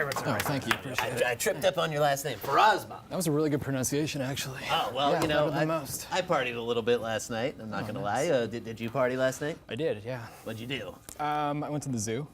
Oh, thank you. Appreciate it. I tripped up on your last name, Farazmand. That was a really good pronunciation, actually. Oh, well, yeah, you know, better than most. I partied a little bit last night. I'm not going to lie. Did you party last night? I did, yeah. What'd you do? I went to the zoo.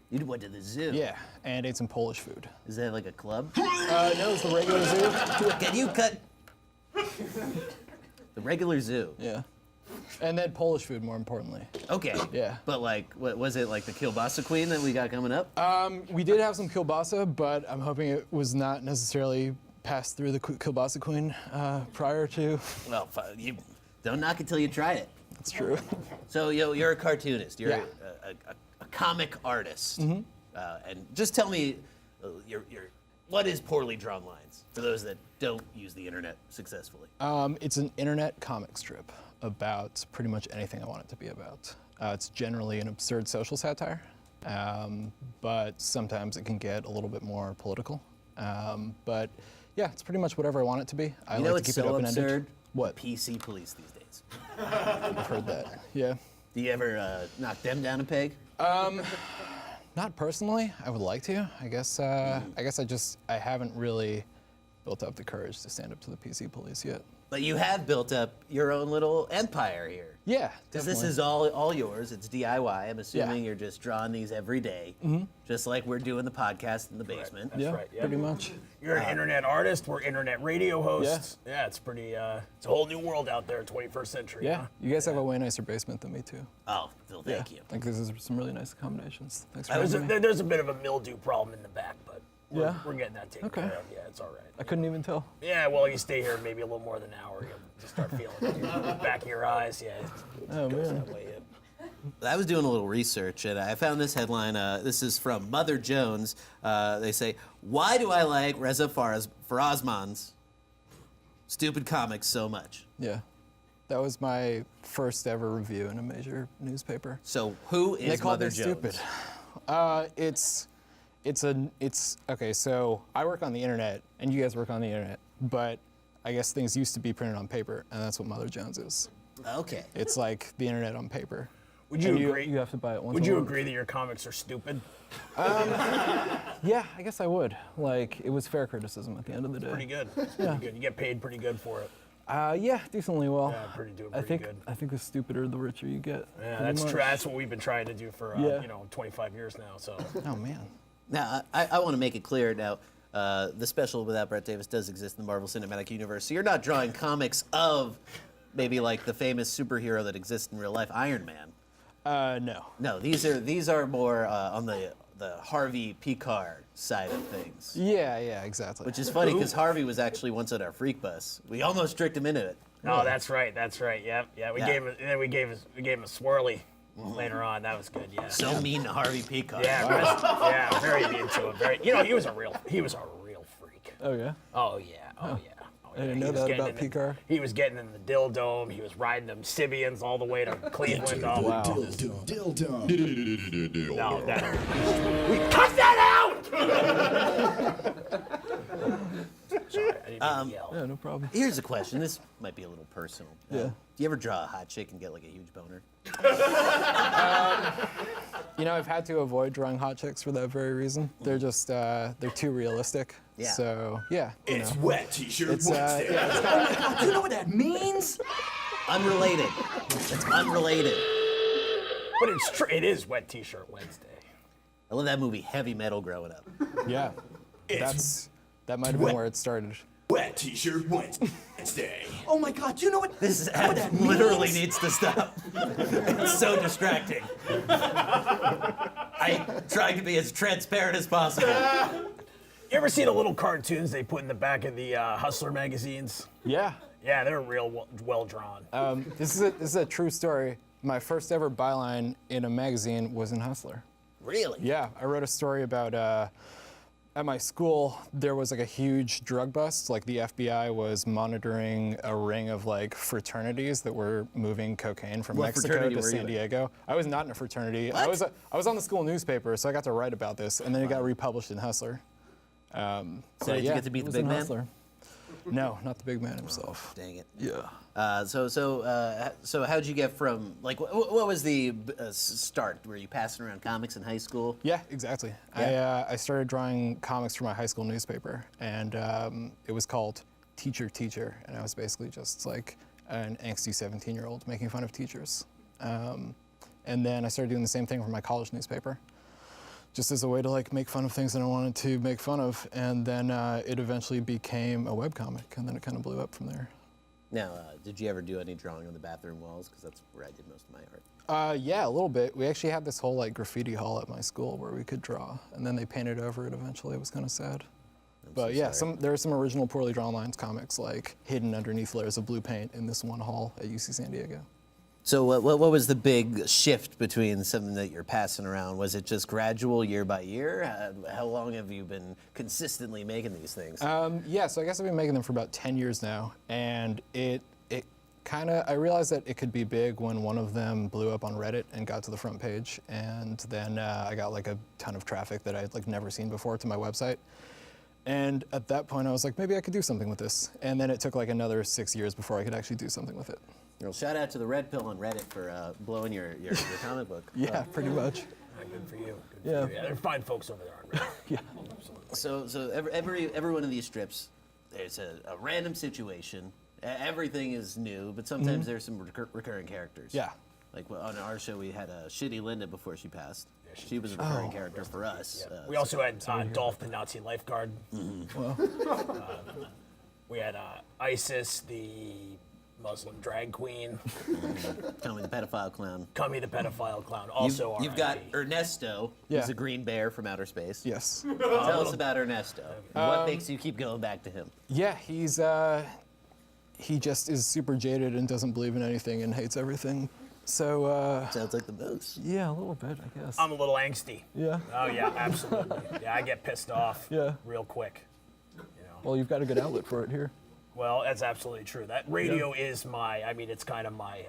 You went to the zoo? Yeah, and ate some Polish food. Is that like a club? No, it's the regular zoo. Can you cut? The regular zoo? Yeah. And then Polish food, more importantly. Okay. Yeah. But like, what was it, like the kielbasa queen that we got coming up? We did have some kielbasa, but I'm hoping it was not necessarily passed through the kielbasa queen prior to. Well, you don't knock it till you try it. That's true. So you're a cartoonist. You're Yeah. a comic artist. Mm-hmm. And just tell me, what is poorly drawn lines for those that don't use the internet successfully? It's an internet comic strip about pretty much anything I want it to be about. It's generally an absurd social satire, but sometimes it can get a little bit more political. But yeah, it's pretty much whatever I want it to be. I like to keep it open-ended. Absurd? What? PC police these days. I've heard that. Yeah. Do you ever knock them down a peg? Not personally. I would like to. I guess I haven't really built up the courage to stand up to the PC police yet. But you have built up your own little empire here. Yeah, Because definitely. this is all yours. It's DIY. I'm assuming Yeah. you're just drawing these every day, just like we're doing the podcast in the basement. yeah, right, yeah. pretty much. You're an internet artist. We're internet radio hosts. Yeah, it's pretty. It's a whole new world out there, 21st century. Yeah, Huh? you guys have a way nicer basement than me too. Oh, well, thank you. I think this is some really nice accommodations. Thanks for There's having me. there's a bit of a mildew problem in the back, but Yeah. we're getting that taken Okay. care of. Yeah, it's all right. I couldn't even tell. Yeah, well, you stay here maybe a little more than an hour, you'll just start feeling it. In the back of your eyes. Yeah, Oh it goes man. that way. I was doing a little research, and I found this headline. This is from Mother Jones. They say, "Why do I like Reza Farazmand's stupid comics so much?" Yeah, that was my first ever review in a major newspaper. So who They is called Mother me Jones? stupid. It's okay. So I work on the internet, and you guys work on the internet, but I guess things used to be printed on paper, and that's what Mother Jones is. Okay. It's like the internet on paper. Would you And agree? You have to buy it once. Would a you month. agree that your comics are stupid? Yeah, I guess I would. Like, it was fair criticism at the end of the day. Pretty good. It's pretty good. You get paid pretty good for it. Yeah, decently well. Yeah, pretty I think good. I think the stupider, the richer you get. Yeah, pretty that's much. true. That's what we've been trying to do for Yeah. 25 years now. So Oh man. Now, I want to make it clear now, the special without Brett Davis does exist in the Marvel Cinematic Universe. So you're not drawing comics of maybe like the famous superhero that exists in real life, Iron Man. No. No, these are more on the Harvey Picard side of things. Yeah, exactly. Which is funny because Harvey was actually once on our freak bus. We almost tricked him into it. Oh, that's right. Yeah. We Yeah. gave him. And then we gave him a swirly later on. That was good. Yeah. So mean to Harvey Picard. Yeah. Very mean to him. Very. You know, he was a real freak. Oh yeah. Oh yeah. Oh yeah. I didn't He know was that getting about in the- Picard. He was getting in the Dildome. He was riding them Sibians all the way to Cleveland. Oh, Wow. no, that. We cut that out. Sorry, I didn't yell. Yeah, no problem. Here's a question. This might be a little personal. Yeah. Do you ever draw a hot chick and get like a huge boner? You know, I've had to avoid drawing hot chicks for that very reason. They're just they're too realistic. Yeah. So yeah. you It's know. wet t-shirt It's Wednesday. yeah, Do you know what that means? Unrelated. It's unrelated. But it's true. It is Wet T-Shirt Wednesday. I love that movie Heavy Metal growing up. yeah. That might have been where it started. Wet t-shirt Wednesday. Oh my God! Do you know what? This what that ad literally means? needs to stop. It's so distracting. I tried to be as transparent as possible. You ever see the little cartoons they put in the back of the Hustler magazines? Yeah. Yeah, they're real well drawn. This is a true story. My first ever byline in a magazine was in Hustler. Really? Yeah, I wrote a story about at my school there was like a huge drug bust. Like the FBI was monitoring a ring of like fraternities that were moving cocaine from What Mexico fraternity to were you San in? Diego. I was not in a fraternity. What? I was on the school newspaper, so I got to write about this, and then it got republished in Hustler. So did you yeah, get to meet it the was big in man? Hustler. No, not the big man himself. Dang it. Yeah. So how'd you get from, like, what was the start? Were you passing around comics in high school? Yeah, exactly. Yeah. I started drawing comics for my high school newspaper, and it was called Teacher, Teacher, and I was basically just like an angsty 17-year-old making fun of teachers. And then I started doing the same thing for my college newspaper, just as a way to like make fun of things that I wanted to make fun of. And then it eventually became a webcomic, and then it kind of blew up from there. Now, did you ever do any drawing on the bathroom walls? Because that's where I did most of my art. Yeah, a little bit. We actually had this whole like graffiti hall at my school where we could draw, and then they painted over it eventually. It was kind of sad. But yeah, there are some original poorly drawn lines comics like hidden underneath layers of blue paint in this one hall at UC San Diego. So what was the big shift between something that you're passing around? Was it just gradual year by year? How long have you been consistently making these things? Yeah, so I guess I've been making them for about 10 years now, and it kind of, I realized that it could be big when one of them blew up on Reddit and got to the front page, and then I got like a ton of traffic that I'd like never seen before to my website. And at that point I was like, maybe I could do something with this. And then it took like another 6 years before I could actually do something with it. Well, shout out to the Red Pill on Reddit for blowing your comic book. Yeah, pretty much. Good for you. Yeah. Yeah, they're fine folks over there on Reddit. Yeah. So every one of these strips, there's a random situation. Everything is new, but sometimes there's some recurring characters. Yeah. Like on our show, we had Shitty Linda before she passed. She was a recurring character for us. Yeah. We also had Dolph, the Nazi lifeguard. Well, We had Isis, the Muslim drag queen. Tommy the pedophile clown. Cummy, the pedophile clown. Also, You've got R.I.P. Ernesto, Yeah. who's a green bear from outer space. yes. Tell us about Ernesto. What makes you keep going back to him? Yeah, he just is super jaded and doesn't believe in anything and hates everything. So, Sounds like the Moose. yeah, a little bit, I guess. I'm a little angsty. Yeah. Oh yeah, absolutely. Yeah, I get pissed off. Yeah. Real quick. You know. Well, you've got a good outlet for it here. Well, that's absolutely true. That radio is my. I mean, it's kind of my.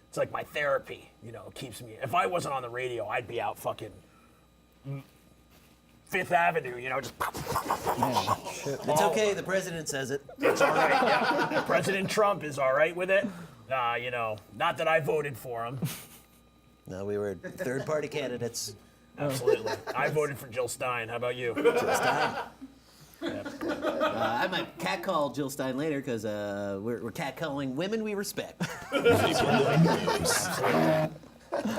It's like my therapy. You know, it keeps me. If I wasn't on the radio, I'd be out fucking Fifth Avenue. You know, just. Man, shit. It's okay, the president says it. It's all right. Yeah. President Trump is all right with it. You know, not that I voted for him. No, we were third-party candidates. Absolutely. I voted for Jill Stein. How about you? Jill Stein. I might catcall Jill Stein later because we're catcalling women we respect.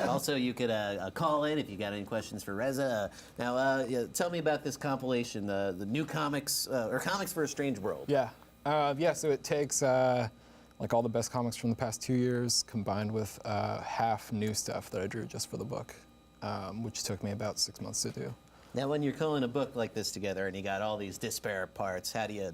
Also, you could call in if you got any questions for Reza. Now, tell me about this compilation, the new comics, or Comics for a Strange World. Yeah. So it takes like all the best comics from the past 2 years combined with half new stuff that I drew just for the book, which took me about 6 months to do. Now, when you're culling a book like this together and you got all these disparate parts, how do you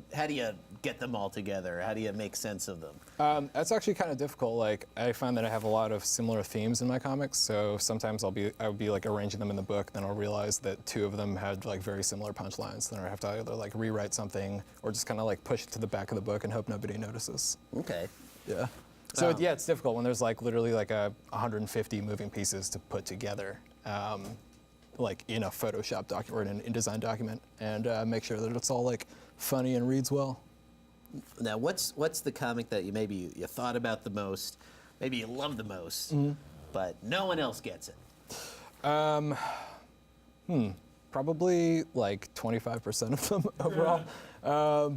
get them all together? How do you make sense of them? That's actually kind of difficult. Like I find that I have a lot of similar themes in my comics, so sometimes I'll be like arranging them in the book, then I'll realize that two of them had like very similar punchlines. Then I have to either like rewrite something or just kind of like push it to the back of the book and hope nobody notices. Okay. Yeah. So yeah, it's difficult when there's like literally like 150 moving pieces to put together. Like in a Photoshop document or in an InDesign document, and make sure that it's all like funny and reads well. Now, what's the comic that you thought about the most, maybe you love the most, but no one else gets it? Probably like 25% of them overall.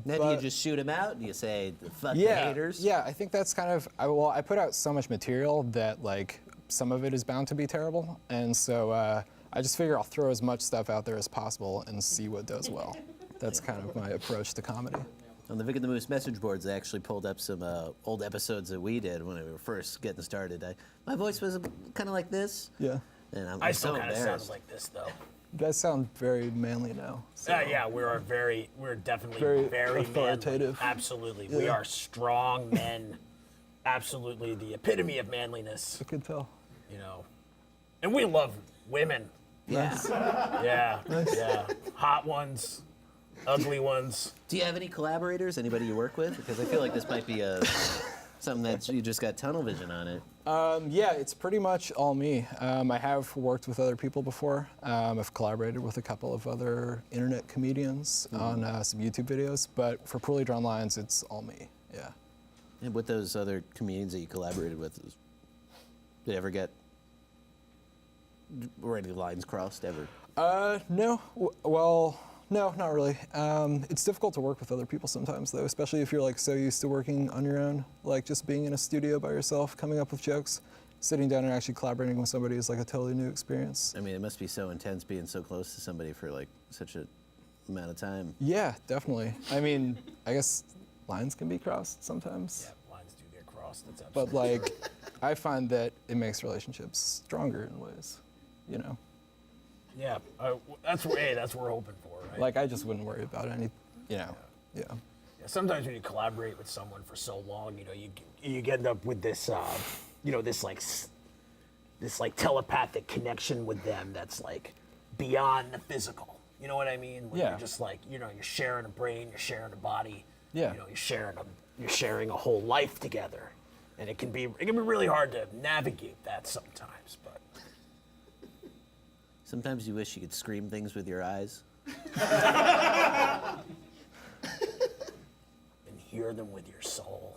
Then do you just shoot them out? Do you say fuck the haters? Yeah, I think that's kind of I put out so much material that like some of it is bound to be terrible, and so. I just figure I'll throw as much stuff out there as possible and see what does well. That's kind of my approach to comedy. On the Vic the Moose message boards, I actually pulled up some old episodes that we did when we were first getting started. My voice was kind of like this. Yeah. And I'm I so still kind of embarrassed. sound like this though. You guys sound very manly now. So. Yeah, we're definitely Very very authoritative. Manly. Absolutely, we are strong men. Absolutely, the epitome of manliness. I could tell. You know, and we love women. Yeah. Yeah, yeah, hot ones, ugly ones. Do you have any collaborators? Anybody you work with? Because I feel like this might be something that you just got tunnel vision on it. Yeah, it's pretty much all me. I have worked with other people before. I've collaborated with a couple of other internet comedians on some YouTube videos, but for Poorly Drawn Lines, it's all me, yeah. And with those other comedians that you collaborated with, did they ever were any lines crossed ever? No, well, no, not really. It's difficult to work with other people sometimes, though, especially if you're like so used to working on your own, like just being in a studio by yourself, coming up with jokes. Sitting down and actually collaborating with somebody is like a totally new experience. I mean, it must be so intense being so close to somebody for like such a amount of time. Yeah, definitely. I mean, I guess lines can be crossed sometimes. Yeah, lines do get crossed. That's absolutely But like, I find that it makes relationships stronger in ways, you know? Yeah, that's what we're hoping for, right? Like, I just wouldn't worry about any, you know, yeah. Yeah, sometimes when you collaborate with someone for so long, you know, you end up with this, you know, this like telepathic connection with them that's like beyond the physical. You know what I mean? When Yeah. You're just like, you know, you're sharing a brain, you're sharing a body. Yeah. You know, you're sharing a whole life together, and it can be really hard to navigate that sometimes, but. Sometimes you wish you could scream things with your eyes. And hear them with your soul.